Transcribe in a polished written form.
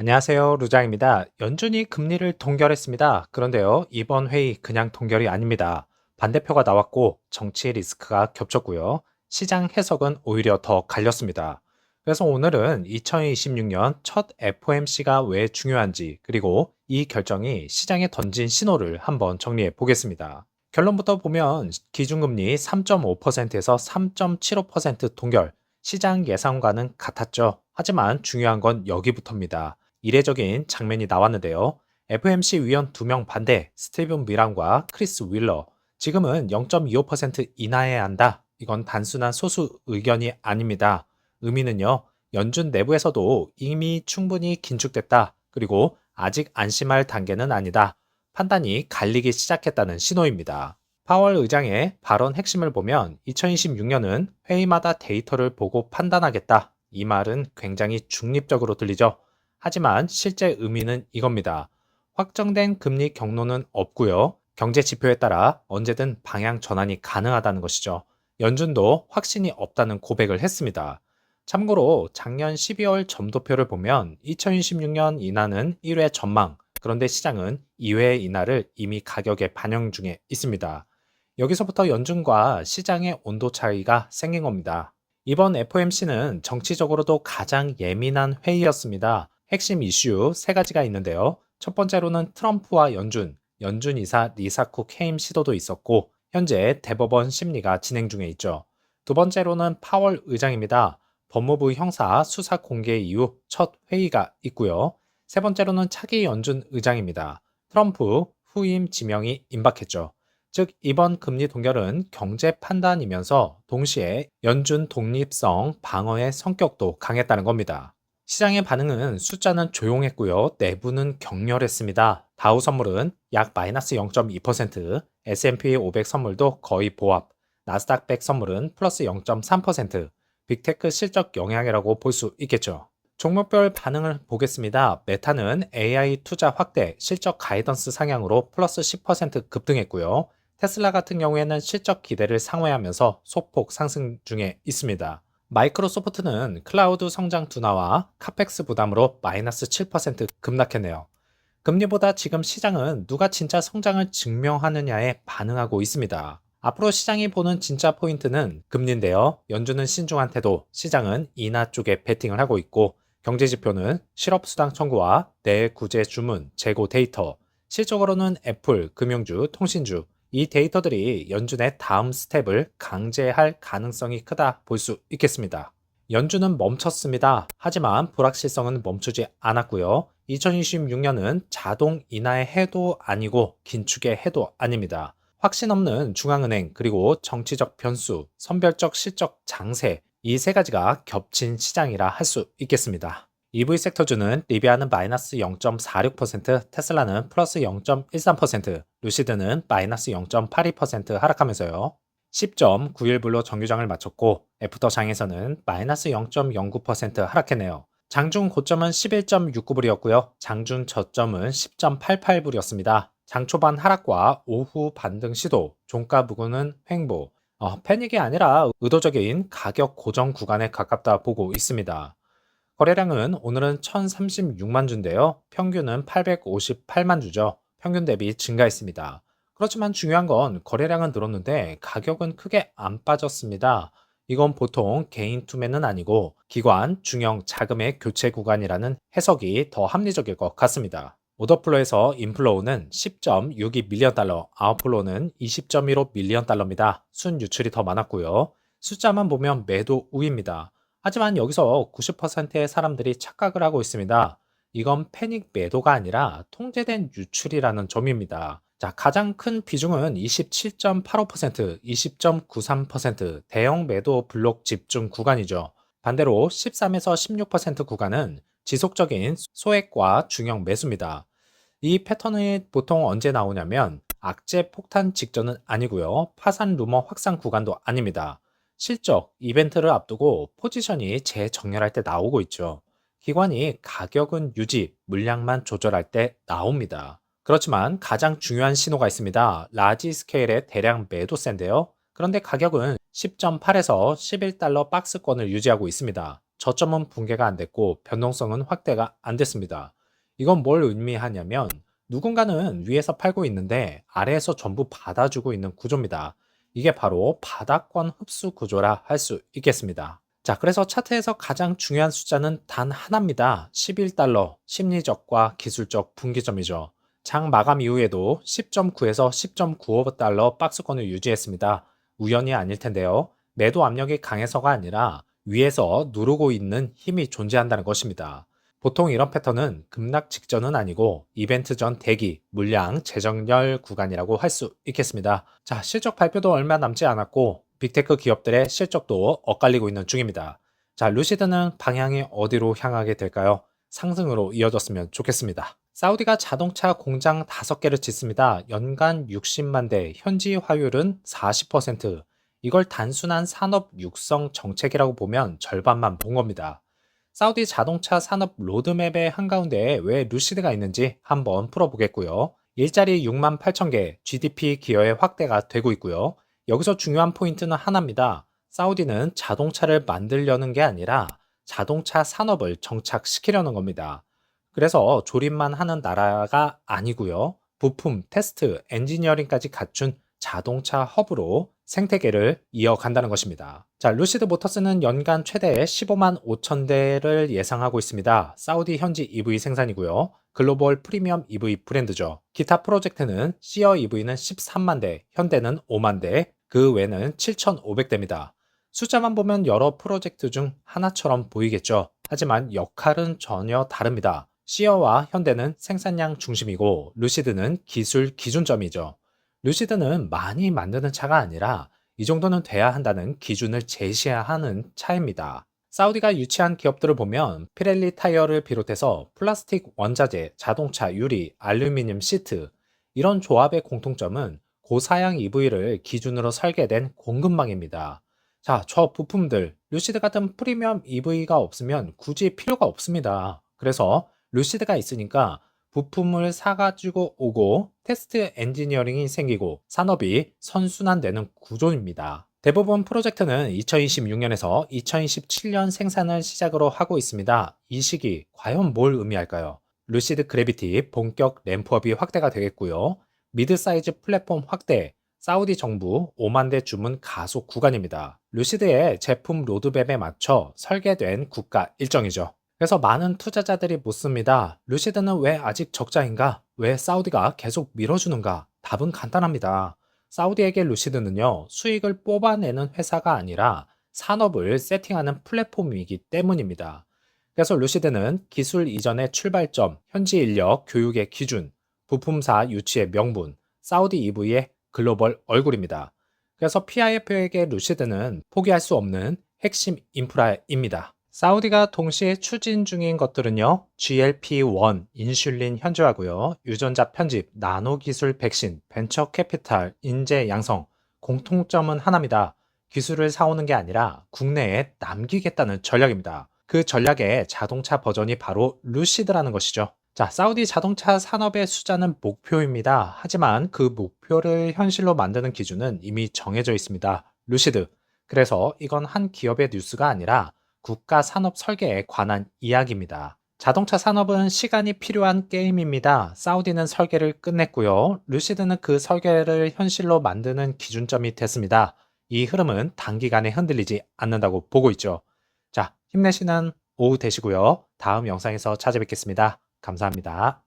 안녕하세요. 루장입니다. 연준이 금리를 동결했습니다. 그런데요, 이번 회의 그냥 동결이 아닙니다. 반대표가 나왔고 정치 리스크가 겹쳤고요. 시장 해석은 오히려 더 갈렸습니다. 그래서 오늘은 2026년 첫 FOMC가 왜 중요한지, 그리고 이 결정이 시장에 던진 신호를 한번 정리해 보겠습니다. 결론부터 보면 기준금리 3.5%에서 3.75% 동결, 시장 예상과는 같았죠. 하지만 중요한 건 여기부터입니다. 이례적인 장면이 나왔는데요. FMC 위원 2명 반대, 스티븐 미란과 크리스 윌러. 지금은 0.25% 인하해야 한다. 이건 단순한 소수 의견이 아닙니다. 의미는요, 연준 내부에서도 이미 충분히 긴축됐다. 그리고 아직 안심할 단계는 아니다. 판단이 갈리기 시작했다는 신호입니다. 파월 의장의 발언 핵심을 보면 2026년은 회의마다 데이터를 보고 판단하겠다. 이 말은 굉장히 중립적으로 들리죠. 하지만 실제 의미는 이겁니다. 확정된 금리 경로는 없고요. 경제 지표에 따라 언제든 방향 전환이 가능하다는 것이죠. 연준도 확신이 없다는 고백을 했습니다. 참고로 작년 12월 점도표를 보면 2026년 인하는 1회 전망, 그런데 시장은 2회 인하를 이미 가격에 반영 중에 있습니다. 여기서부터 연준과 시장의 온도 차이가 생긴 겁니다. 이번 FOMC는 정치적으로도 가장 예민한 회의였습니다. 핵심 이슈 세 가지가 있는데요. 첫 번째로는 트럼프와 연준 이사 리사쿡 해임 시도도 있었고, 현재 대법원 심리가 진행 중에 있죠. 두 번째로는 파월 의장입니다. 법무부 형사 수사 공개 이후 첫 회의가 있고요. 세 번째로는 차기 연준 의장입니다. 트럼프 후임 지명이 임박했죠. 즉, 이번 금리 동결은 경제 판단이면서 동시에 연준 독립성 방어의 성격도 강했다는 겁니다. 시장의 반응은 숫자는 조용했고요. 내부는 격렬했습니다. 다우 선물은 약 마이너스 0.2%, S&P 500 선물도 거의 보합, 나스닥 100 선물은 플러스 0.3%, 빅테크 실적 영향이라고 볼 수 있겠죠. 종목별 반응을 보겠습니다. 메타는 AI 투자 확대, 실적 가이던스 상향으로 플러스 10% 급등했고요. 테슬라 같은 경우에는 실적 기대를 상회하면서 소폭 상승 중에 있습니다. 마이크로소프트는 클라우드 성장 둔화와 카펙스 부담으로 마이너스 7% 급락했네요. 금리보다 지금 시장은 누가 진짜 성장을 증명하느냐에 반응하고 있습니다. 앞으로 시장이 보는 진짜 포인트는 금리인데요. 연준은 신중한 태도, 시장은 인하 쪽에 베팅을 하고 있고, 경제지표는 실업수당 청구와 내구제 주문, 재고 데이터, 실적으로는 애플, 금융주, 통신주, 이 데이터들이 연준의 다음 스텝을 강제할 가능성이 크다 볼 수 있겠습니다. 연준은 멈췄습니다. 하지만 불확실성은 멈추지 않았고요. 2026년은 자동 인하의 해도 아니고 긴축의 해도 아닙니다. 확신 없는 중앙은행 그리고 정치적 변수, 선별적 실적 장세, 이 세 가지가 겹친 시장이라 할 수 있겠습니다. EV 섹터주는 리비아는 마이너스 0.46%, 테슬라는 플러스 0.13%, 루시드는 마이너스 0.82% 하락하면서요. 10.91불로 정규장을 마쳤고, 애프터 장에서는 마이너스 0.09% 하락했네요. 장중 고점은 11.69불이었고요. 장중 저점은 10.88불이었습니다. 장 초반 하락과 오후 반등 시도, 종가 부근은 횡보, 패닉이 아니라 의도적인 가격 고정 구간에 가깝다 보고 있습니다. 거래량은 오늘은 1036만 주인데요. 평균은 858만 주죠. 평균 대비 증가했습니다. 그렇지만 중요한 건 거래량은 늘었는데 가격은 크게 안 빠졌습니다. 이건 보통 개인 투매는 아니고 기관, 중형 자금의 교체 구간이라는 해석이 더 합리적일 것 같습니다. 오더플로에서 인플로우는 10.62 밀리언 달러, 아웃플로우는 20.15 밀리언 달러입니다. 순 유출이 더 많았고요. 숫자만 보면 매도 우입니다. 하지만 여기서 90%의 사람들이 착각을 하고 있습니다. 이건 패닉 매도가 아니라 통제된 유출이라는 점입니다. 자, 가장 큰 비중은 27.85%, 20.93% 대형 매도 블록 집중 구간이죠. 반대로 13에서 16% 구간은 지속적인 소액과 중형 매수입니다. 이 패턴이 보통 언제 나오냐면 악재 폭탄 직전은 아니고요. 파산 루머 확산 구간도 아닙니다. 실적, 이벤트를 앞두고 포지션이 재정렬할 때 나오고 있죠. 기관이 가격은 유지, 물량만 조절할 때 나옵니다. 그렇지만 가장 중요한 신호가 있습니다. 라지 스케일의 대량 매도세인데요. 그런데 가격은 10.8에서 11달러 박스권을 유지하고 있습니다. 저점은 붕괴가 안 됐고 변동성은 확대가 안 됐습니다. 이건 뭘 의미하냐면 누군가는 위에서 팔고 있는데 아래에서 전부 받아주고 있는 구조입니다. 이게 바로 바닥권 흡수 구조라 할 수 있겠습니다. 자, 그래서 차트에서 가장 중요한 숫자는 단 하나입니다. 11달러, 심리적과 기술적 분기점이죠. 장 마감 이후에도 10.9에서 10.95달러 박스권을 유지했습니다. 우연이 아닐 텐데요. 매도 압력이 강해서가 아니라 위에서 누르고 있는 힘이 존재한다는 것입니다. 보통 이런 패턴은 급락 직전은 아니고 이벤트 전 대기, 물량, 재정렬 구간이라고 할 수 있겠습니다. 자, 실적 발표도 얼마 남지 않았고 빅테크 기업들의 실적도 엇갈리고 있는 중입니다. 자, 루시드는 방향이 어디로 향하게 될까요? 상승으로 이어졌으면 좋겠습니다. 사우디가 자동차 공장 5개를 짓습니다. 연간 60만 대, 현지 화율은 40%. 이걸 단순한 산업 육성 정책이라고 보면 절반만 본 겁니다. 사우디 자동차 산업 로드맵의 한가운데에 왜 루시드가 있는지 한번 풀어보겠고요. 일자리 6만 8천 개, GDP 기여의 확대가 되고 있고요. 여기서 중요한 포인트는 하나입니다. 사우디는 자동차를 만들려는 게 아니라 자동차 산업을 정착시키려는 겁니다. 그래서 조립만 하는 나라가 아니고요. 부품, 테스트, 엔지니어링까지 갖춘 자동차 허브로 생태계를 이어간다는 것입니다. 자, 루시드 모터스는 연간 최대 15만 5천 대를 예상하고 있습니다. 사우디 현지 EV 생산이고요. 글로벌 프리미엄 EV 브랜드죠. 기타 프로젝트는 시어 EV는 13만 대, 현대는 5만 대, 그 외는 7,500대입니다. 숫자만 보면 여러 프로젝트 중 하나처럼 보이겠죠. 하지만 역할은 전혀 다릅니다. 시어와 현대는 생산량 중심이고 루시드는 기술 기준점이죠. 루시드는 많이 만드는 차가 아니라 이 정도는 돼야 한다는 기준을 제시하는 차입니다. 사우디가 유치한 기업들을 보면 피렐리 타이어를 비롯해서 플라스틱 원자재, 자동차 유리, 알루미늄 시트 이런 조합의 공통점은 고사양 EV를 기준으로 설계된 공급망입니다. 자, 저 부품들 루시드 같은 프리미엄 EV가 없으면 굳이 필요가 없습니다. 그래서 루시드가 있으니까 부품을 사가지고 오고 테스트 엔지니어링이 생기고 산업이 선순환되는 구조입니다. 대부분 프로젝트는 2026년에서 2027년 생산을 시작으로 하고 있습니다. 이 시기 과연 뭘 의미할까요? 루시드 그래비티 본격 램프업이 확대가 되겠고요. 미드 사이즈 플랫폼 확대, 사우디 정부 5만 대 주문 가속 구간입니다. 루시드의 제품 로드맵에 맞춰 설계된 국가 일정이죠. 그래서 많은 투자자들이 묻습니다. 루시드는 왜 아직 적자인가? 왜 사우디가 계속 밀어주는가? 답은 간단합니다. 사우디에게 루시드는요, 수익을 뽑아내는 회사가 아니라 산업을 세팅하는 플랫폼이기 때문입니다. 그래서 루시드는 기술 이전의 출발점, 현지 인력 교육의 기준, 부품사 유치의 명분, 사우디 EV의 글로벌 얼굴입니다. 그래서 PIF에게 루시드는 포기할 수 없는 핵심 인프라입니다. 사우디가 동시에 추진 중인 것들은요, GLP-1, 인슐린 현저하고요, 유전자 편집, 나노 기술 백신, 벤처 캐피탈, 인재 양성. 공통점은 하나입니다. 기술을 사오는 게 아니라 국내에 남기겠다는 전략입니다. 그 전략의 자동차 버전이 바로 루시드라는 것이죠. 자, 사우디 자동차 산업의 숫자는 목표입니다. 하지만 그 목표를 현실로 만드는 기준은 이미 정해져 있습니다. 루시드. 그래서 이건 한 기업의 뉴스가 아니라 국가 산업 설계에 관한 이야기입니다. 자동차 산업은 시간이 필요한 게임입니다. 사우디는 설계를 끝냈고요. 루시드는 그 설계를 현실로 만드는 기준점이 됐습니다. 이 흐름은 단기간에 흔들리지 않는다고 보고 있죠. 자, 힘내시는 오후 되시고요. 다음 영상에서 찾아뵙겠습니다. 감사합니다.